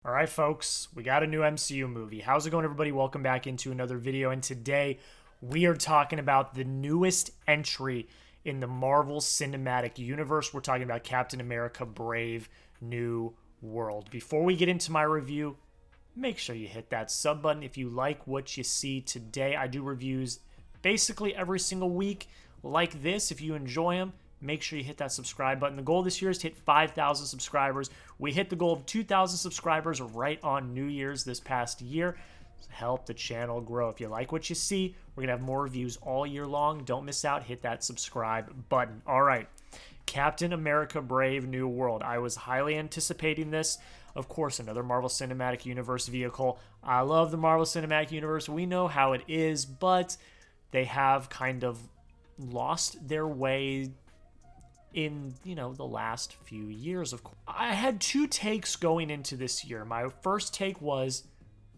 All right, folks, we got a new MCU movie. How's it going, everybody? Welcome back into another video. And today we are talking about the newest entry in the Marvel Cinematic Universe. We're talking about Captain America Brave New World. Before we get into my review, make sure you hit that sub button if you like what you see today. I do reviews basically every single week like this. If you enjoy them, make sure you hit that subscribe button. The goal this year is to hit 5,000 subscribers. We hit the goal of 2,000 subscribers right on New Year's this past year. Help the channel grow. If you like what you see, we're going to have more reviews all year long. Don't miss out. Hit that subscribe button. All right. Captain America Brave New World. I was highly anticipating this. Of course, another Marvel Cinematic Universe vehicle. I love the Marvel Cinematic Universe. We know how it is, but they have kind of lost their way in, the last few years. Of course, I had two takes going into this year. My first take was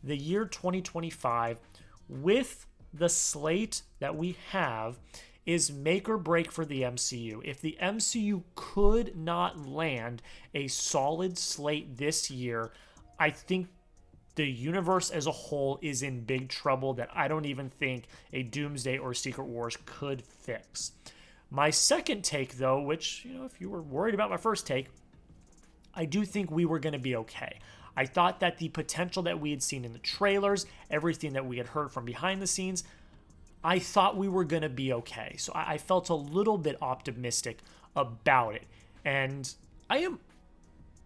the year 2025, with the slate that we have, is make or break for the MCU. If the MCU could not land a solid slate this year, I think the universe as a whole is in big trouble that I don't even think a Doomsday or Secret Wars could fix. My second take, though, which, if you were worried about my first take, I do think we were going to be okay. I thought that the potential that we had seen in the trailers, everything that we had heard from behind the scenes, I thought we were going to be okay. So I felt a little bit optimistic about it. And I am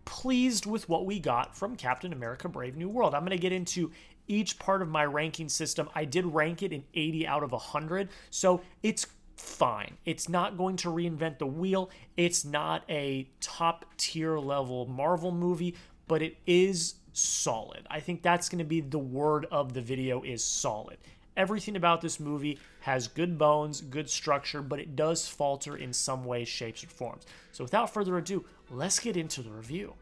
pleased with what we got from Captain America Brave New World. I'm going to get into each part of my ranking system. I did rank it in 80 out of 100, so it's fine. It's not going to reinvent the wheel. It's not a top tier level Marvel movie, but it is solid. I think that's going to be the word of the video, is solid. Everything about this movie has good bones, good structure, but it does falter in some ways, shapes, or forms. So without further ado, let's get into the review.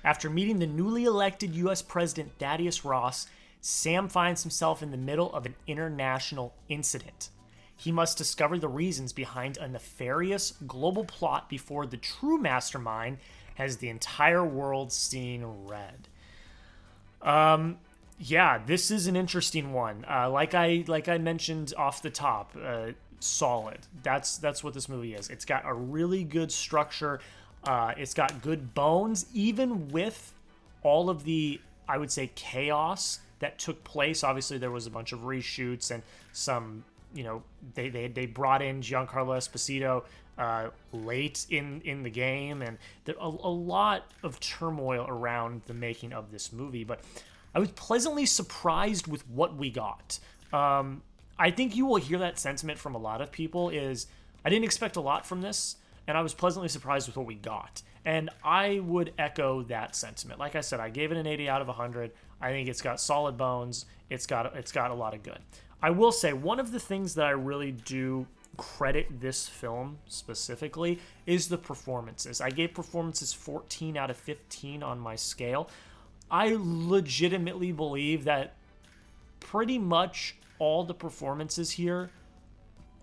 After meeting the newly elected US President Thaddeus Ross, Sam finds himself in the middle of an international incident. He must discover the reasons behind a nefarious global plot before the true mastermind has the entire world seeing red. Yeah, this is an interesting one. Like I mentioned off the top, solid. That's what this movie is. It's got a really good structure. It's got good bones, even with all of the, I would say, chaos that took place. Obviously, there was a bunch of reshoots and some, they brought in Giancarlo Esposito late in the game, and there a lot of turmoil around the making of this movie. But I was pleasantly surprised with what we got. I think you will hear that sentiment from a lot of people, is I didn't expect a lot from this, and I was pleasantly surprised with what we got. And I would echo that sentiment. Like I said, I gave it an 80 out of 100. I think it's got solid bones. It's got a lot of good. I will say, one of the things that I really do credit this film specifically is the performances. I gave performances 14 out of 15 on my scale. I legitimately believe that pretty much all the performances here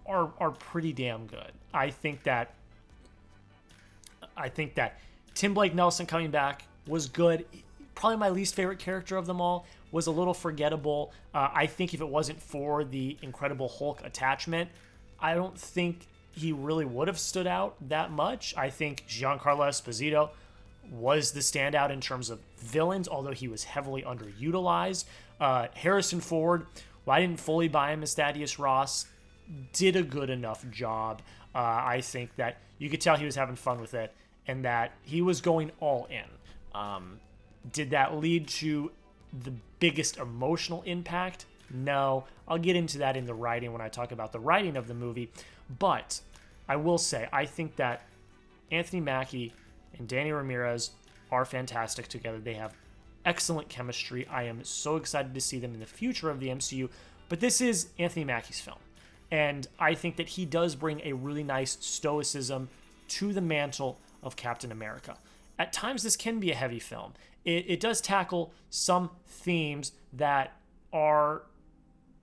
are pretty damn good. I think that Tim Blake Nelson coming back was good. Probably my least favorite character of them all was a little forgettable. I think if it wasn't for the Incredible Hulk attachment, I don't think he really would have stood out that much. I think Giancarlo Esposito was the standout in terms of villains, although he was heavily underutilized. Harrison Ford, while I didn't fully buy him as Thaddeus Ross, did a good enough job. I think that you could tell he was having fun with it and that he was going all in. Did that lead to the biggest emotional impact? No. I'll get into that in the writing when I talk about the writing of the movie. But I will say, I think that Anthony Mackie and Danny Ramirez are fantastic together. They have excellent chemistry. I am so excited to see them in the future of the MCU. But this is Anthony Mackie's film. And I think that he does bring a really nice stoicism to the mantle of Captain America. At times, this can be a heavy film. It does tackle some themes that are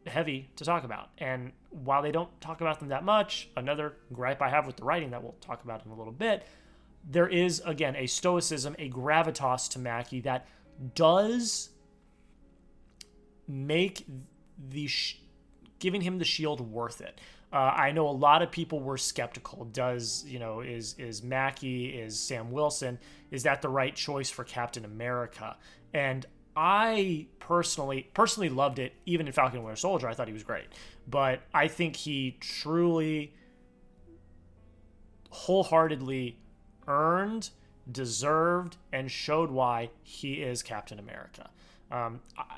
heavy to talk about. And while they don't talk about them that much, another gripe I have with the writing that we'll talk about in a little bit, there is, again, a stoicism, a gravitas to Mackie that does make giving him the shield worth it. I know a lot of people were skeptical. Is Mackie, is Sam Wilson, is that the right choice for Captain America? And I personally loved it. Even in Falcon and Winter Soldier, I thought he was great. But I think he truly, wholeheartedly earned, deserved, and showed why he is Captain America.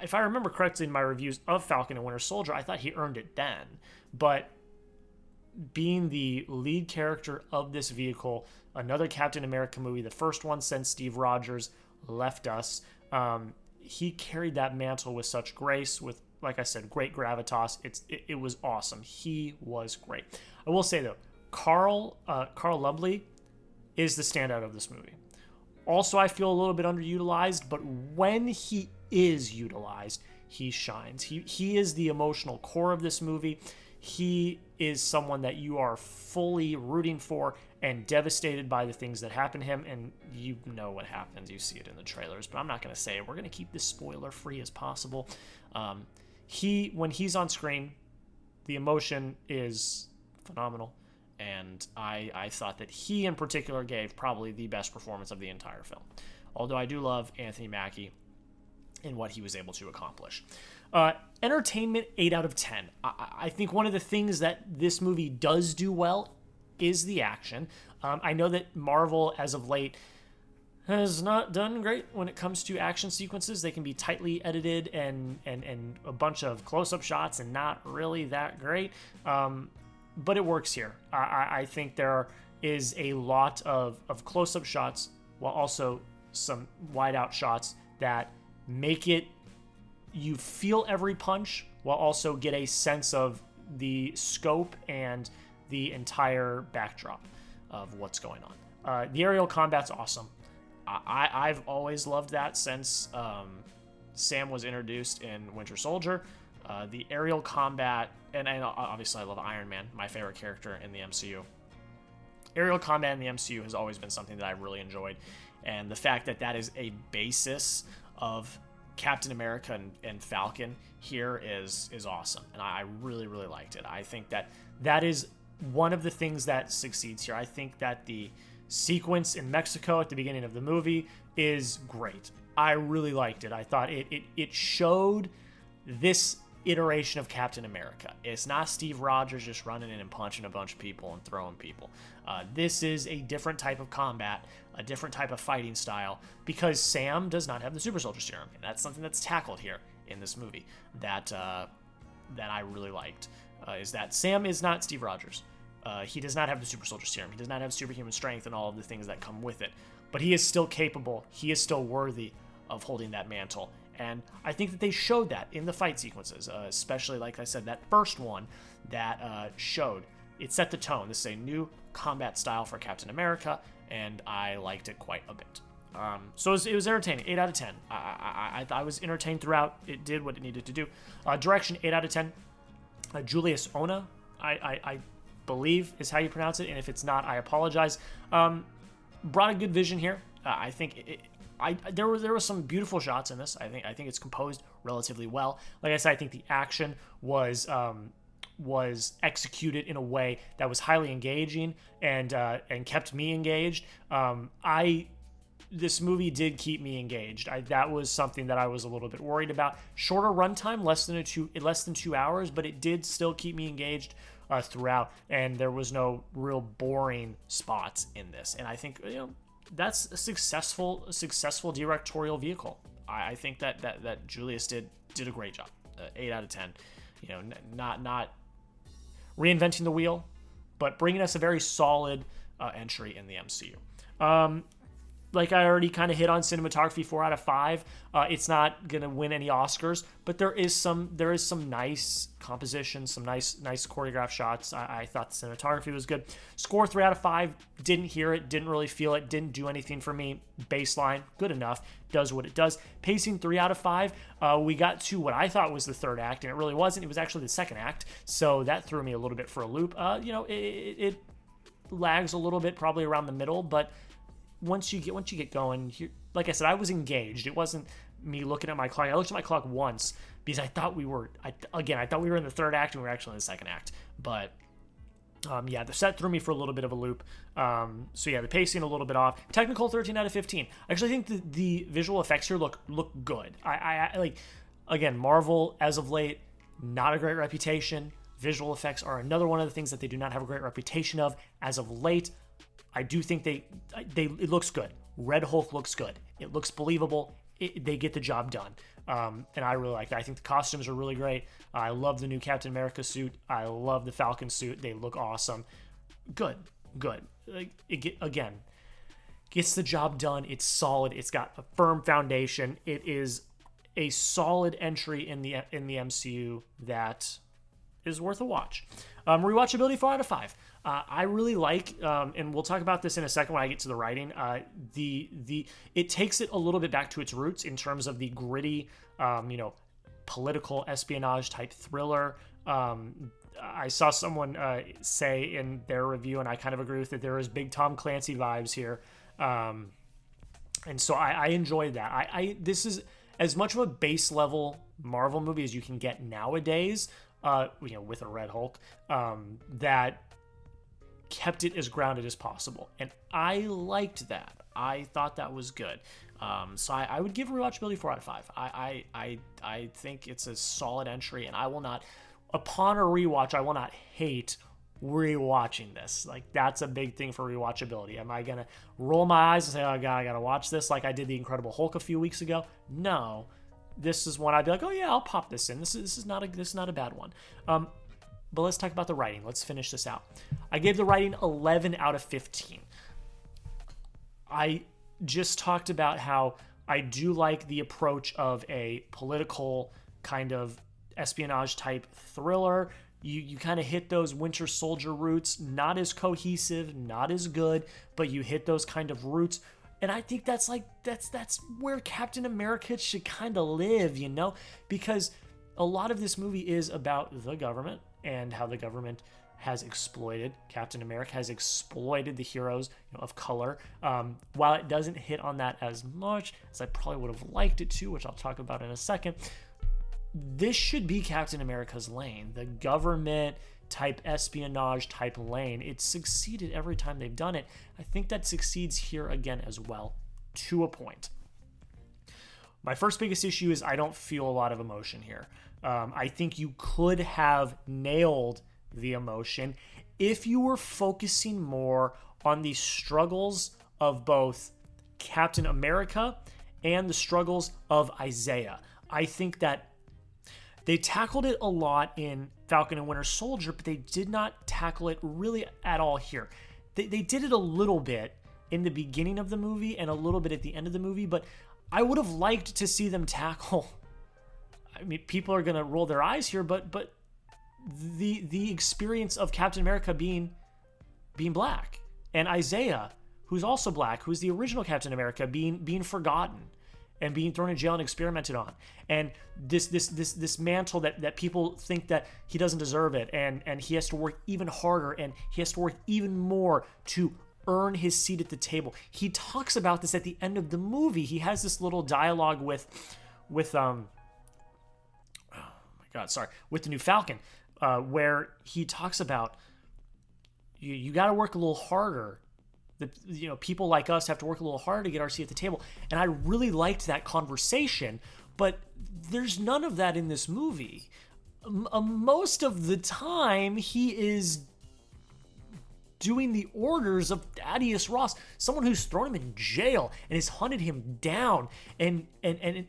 If I remember correctly in my reviews of Falcon and Winter Soldier, I thought he earned it then. But being the lead character of this vehicle, another Captain America movie, the first one since Steve Rogers left us, he carried that mantle with such grace, with, like I said, great gravitas. It was awesome. He was great. I will say, though, Carl Lumbly is the standout of this movie. Also, I feel a little bit underutilized, but when he is utilized, he shines. He is the emotional core of this movie. He is someone that you are fully rooting for and devastated by the things that happen to him, and you know what happens. You see it in the trailers, but I'm not going to say it. We're going to keep this spoiler-free as possible. When he's on screen, the emotion is phenomenal, and I thought that he in particular gave probably the best performance of the entire film. Although I do love Anthony Mackie and what he was able to accomplish. Entertainment, 8 out of 10. I think one of the things that this movie does do well is the action. I know that Marvel, as of late, has not done great when it comes to action sequences. They can be tightly edited and a bunch of close-up shots and not really that great. But it works here. I think there is a lot of close-up shots while also some wide-out shots that make it, you feel every punch while also get a sense of the scope and the entire backdrop of what's going on. The aerial combat's awesome. I've always loved that since Sam was introduced in Winter Soldier. The aerial combat, and obviously I love Iron Man, my favorite character in the MCU. Aerial combat in the MCU has always been something that I've really enjoyed. And the fact that that is a basis of Captain America and Falcon here is awesome. And I really, really liked it. I think that is one of the things that succeeds here. I think that the sequence in Mexico at the beginning of the movie is great. I really liked it. I thought it showed this iteration of Captain America. It's not Steve Rogers just running in and punching a bunch of people and throwing people. This is a different type of combat, a different type of fighting style, because Sam does not have the super soldier serum, and that's something that's tackled here in this movie that I really liked. Is that Sam is not Steve Rogers. He does not have the super soldier serum. He does not have superhuman strength and all of the things that come with it, but he is still capable. He is still worthy of holding that mantle. And I think that they showed that in the fight sequences, especially, like I said, that first one that showed. It set the tone. This is a new combat style for Captain America, and I liked it quite a bit. So it was entertaining, 8 out of 10. I was entertained throughout. It did what it needed to do. Direction, 8 out of 10. Julius Onah, I believe is how you pronounce it, and if it's not, I apologize. Brought a good vision here. I think there were some beautiful shots in this. I think it's composed relatively well. Like I said, I think the action was executed in a way that was highly engaging and kept me engaged. This movie did keep me engaged. That was something that I was a little bit worried about. Shorter runtime, less than 2 hours, but it did still keep me engaged throughout, and there was no real boring spots in this. And I think that's a successful directorial vehicle. I think that Julius did a great job. 8 out of 10. Not reinventing the wheel, but bringing us a very solid entry in the MCU. Like I already kind of hit on cinematography, 4 out of 5. It's not gonna win any Oscars, but there is some nice composition, some nice choreographed shots. I thought the cinematography was good. Score, 3 out of 5. Didn't hear it, didn't really feel it, didn't do anything for me. Baseline, good enough, does what it does. Pacing, 3 out of 5. We got to what I thought was the third act, and it really wasn't. It was actually the second act, so that threw me a little bit for a loop. It lags a little bit, probably around the middle, but once you get going, like I said, I was engaged. It wasn't me looking at my clock. I looked at my clock once because I thought we were in the third act and we were actually in the second act. But yeah, the set threw me for a little bit of a loop. So yeah, the pacing a little bit off. Technical 13 out of 15. I actually think the visual effects here look good. I like, again, Marvel as of late, not a great reputation. Visual effects are another one of the things that they do not have a great reputation of as of late. I do think it looks good. Red Hulk looks good. It looks believable. They get the job done. And I really like that. I think the costumes are really great. I love the new Captain America suit. I love the Falcon suit. They look awesome. Good. Like, gets the job done. It's solid. It's got a firm foundation. It is a solid entry in the MCU that is worth a watch. Rewatchability 4 out of 5. I really like, and we'll talk about this in a second when I get to the writing. It takes it a little bit back to its roots in terms of the gritty, political espionage type thriller. I saw someone say in their review, and I kind of agree with it, there is big Tom Clancy vibes here. And so I enjoyed that. This is as much of a base level Marvel movie as you can get nowadays, with a Red Hulk, that kept it as grounded as possible. And I liked that. I thought that was good. So I would give rewatchability 4 out of 5. I think it's a solid entry, and I will not, upon a rewatch, I will not hate rewatching this. Like, that's a big thing for rewatchability. Am I going to roll my eyes and say, oh God, I got to watch this like I did The Incredible Hulk a few weeks ago? No. This is one I'd be like, oh yeah, I'll pop this in. This is not a bad one. But let's talk about the writing. Let's finish this out. I gave the writing 11 out of 15. I just talked about how I do like the approach of a political kind of espionage type thriller. You kind of hit those Winter Soldier roots, not as cohesive, not as good, but you hit those kind of roots. And I think that's where Captain America should kind of live, because a lot of this movie is about the government and how the government has exploited Captain America, has exploited the heroes of color. While it doesn't hit on that as much as I probably would have liked it to, which I'll talk about in a second, this should be Captain America's lane, the government type espionage type lane. It's succeeded every time they've done it. I think that succeeds here again as well, to a point. My first biggest issue is I don't feel a lot of emotion here. I think you could have nailed the emotion if you were focusing more on the struggles of both Captain America and the struggles of Isaiah. I think that they tackled it a lot in Falcon and Winter Soldier, but they did not tackle it really at all here. They did it a little bit in the beginning of the movie and a little bit at the end of the movie, but I would have liked to see them tackle. I mean, people are going to roll their eyes here, but the experience of Captain America being black, and Isaiah, who's also black, who's the original Captain America, being forgotten and being thrown in jail and experimented on, and this mantle that people think that he doesn't deserve it, and he has to work even harder, and he has to work even more to earn his seat at the table. He talks about this at the end of the movie. He has this little dialogue with the new Falcon, where he talks about you got to work a little harder. People like us have to work a little harder to get our seat at the table. And I really liked that conversation, but there's none of that in this movie. Most of the time, he is doing the orders of Thaddeus Ross, someone who's thrown him in jail and has hunted him down. And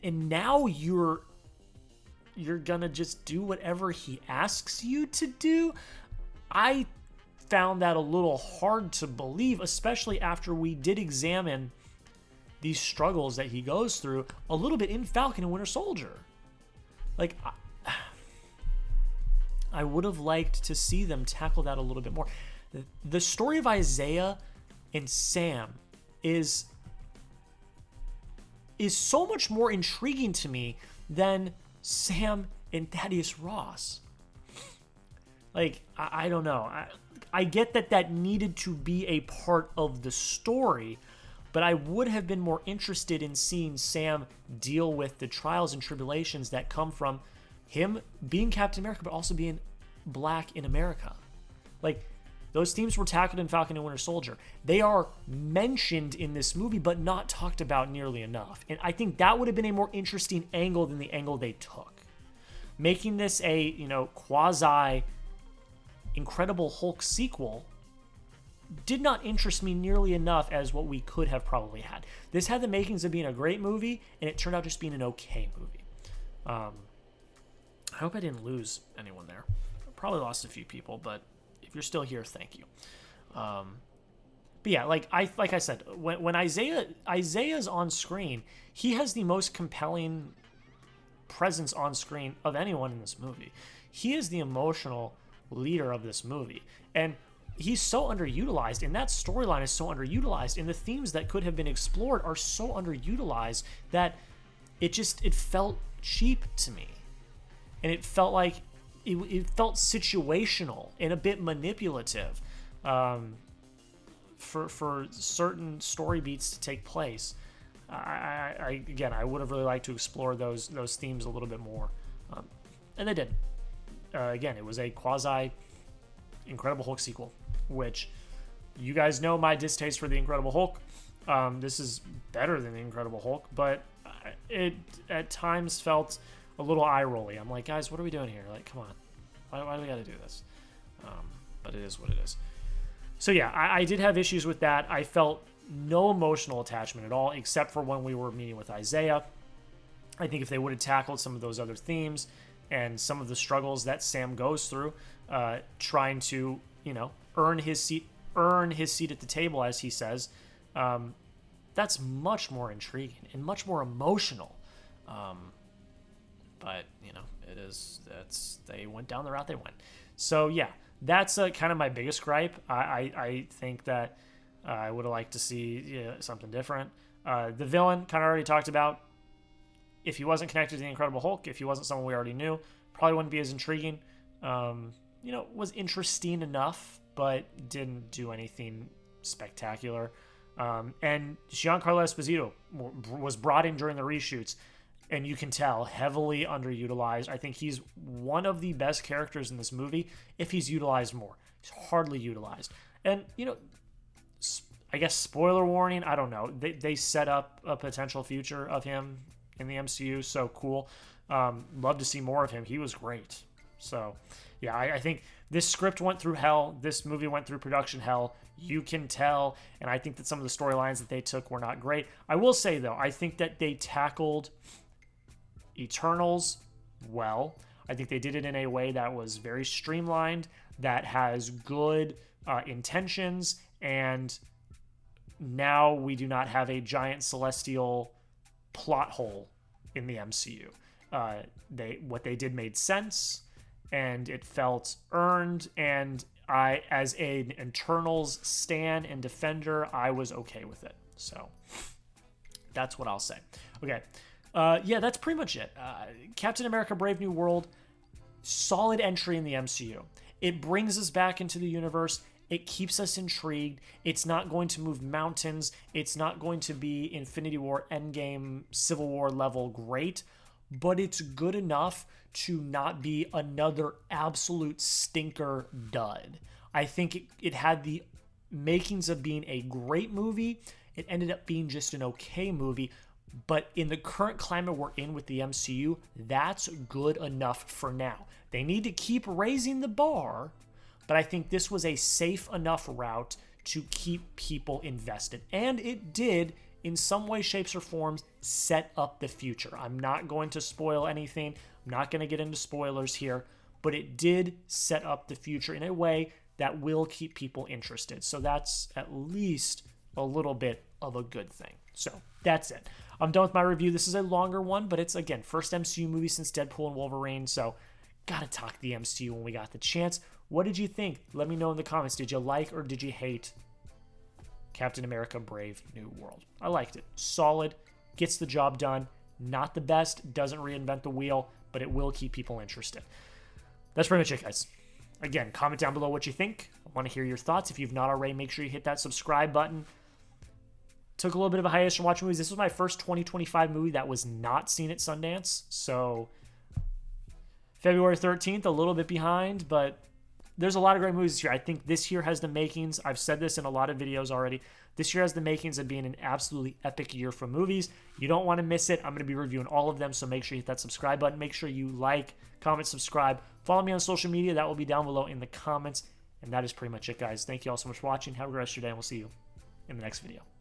now you're gonna just do whatever he asks you to do. I found that a little hard to believe, especially after we did examine these struggles that he goes through a little bit in Falcon and Winter Soldier. Like, I would have liked to see them tackle that a little bit more. The story of Isaiah and Sam is so much more intriguing to me than Sam and Thaddeus Ross. Like, I don't know. I get that needed to be a part of the story, but I would have been more interested in seeing Sam deal with the trials and tribulations that come from him being Captain America, but also being black in America. Like, those themes were tackled in Falcon and Winter Soldier. They are mentioned in this movie, but not talked about nearly enough. And I think that would have been a more interesting angle than the angle they took. Making this a, quasi Incredible Hulk sequel did not interest me nearly enough as what we could have probably had. This had the makings of being a great movie, and it turned out just being an okay movie. I hope I didn't lose anyone there. I probably lost a few people, but if you're still here, thank you. But yeah, like I said, when Isaiah's on screen, he has the most compelling presence on screen of anyone in this movie. He is the emotional leader of this movie, and he's so underutilized, and that storyline is so underutilized, and the themes that could have been explored are so underutilized that it felt cheap to me, and it felt like it felt situational and a bit manipulative for certain story beats to take place. I would have really liked to explore those themes a little bit more, and they did. Again, it was a quasi Incredible Hulk sequel, which you guys know my distaste for the Incredible Hulk. This is better than the Incredible Hulk, but it at times felt a little eye-rolly. I'm like, guys, what are we doing here? Like, come on. Why do we got to do this? But it is what it is. So yeah, I did have issues with that. I felt no emotional attachment at all, except for when we were meeting with Isaiah. I think if they would have tackled some of those other themes and some of the struggles that Sam goes through, trying to, earn his seat at the table, as he says, that's much more intriguing and much more emotional. But they went down the route they went. So yeah, that's kind of my biggest gripe. I think that I would have liked to see something different. The villain, kind of already talked about. If he wasn't connected to the Incredible Hulk, if he wasn't someone we already knew, probably wouldn't be as intriguing. Was interesting enough, but didn't do anything spectacular. And Giancarlo Esposito was brought in during the reshoots, and you can tell, heavily underutilized. I think he's one of the best characters in this movie if he's utilized more. He's hardly utilized. And, I guess spoiler warning, I don't know. They set up a potential future of him in the MCU, so cool. Love to see more of him. He was great. So, yeah, I think this script went through hell. This movie went through production hell. You can tell. And I think that some of the storylines that they took were not great. I will say, though, I think that they tackled Eternals well. I think they did it in a way that was very streamlined, that has good intentions, and now we do not have a giant celestial plot hole in the MCU. What they did made sense, and it felt earned, and I, as an Eternals stan and defender, I was okay with it. So that's what I'll say. Okay. Yeah, that's pretty much it. Captain America Brave New World, solid entry in the MCU. It brings us back into the universe. It keeps us intrigued. It's not going to move mountains. It's not going to be Infinity War, Endgame, Civil War level great, but it's good enough to not be another absolute stinker dud. I think it had the makings of being a great movie. It ended up being just an okay movie, but in the current climate we're in with the MCU, that's good enough for now. They need to keep raising the bar, but I think this was a safe enough route to keep people invested. And it did, in some way, shapes, or forms, set up the future. I'm not going to spoil anything. I'm not going to get into spoilers here, but it did set up the future in a way that will keep people interested. So that's at least a little bit of a good thing. So that's it. I'm done with my review. This is a longer one, but it's, again, first MCU movie since Deadpool and Wolverine, so gotta talk the MCU when we got the chance. What did you think? Let me know in the comments. Did you like or did you hate Captain America Brave New World? I liked it. Solid, gets the job done. Not the best, doesn't reinvent the wheel, but it will keep people interested. That's pretty much it, guys. Again, comment down below what you think. I want to hear your thoughts. If you've not already, make sure you hit that subscribe button. took a little bit of a hiatus from watching movies. This was my first 2025 movie that was not seen at Sundance. So February 13th, a little bit behind, but there's a lot of great movies this year. I think this year has the makings. I've said this in a lot of videos already. This year has the makings of being an absolutely epic year for movies. You don't want to miss it. I'm going to be reviewing all of them, so make sure you hit that subscribe button. Make sure you like, comment, subscribe. Follow me on social media. That will be down below in the comments. And that is pretty much it, guys. Thank you all so much for watching. Have a great rest of your day, and we'll see you in the next video.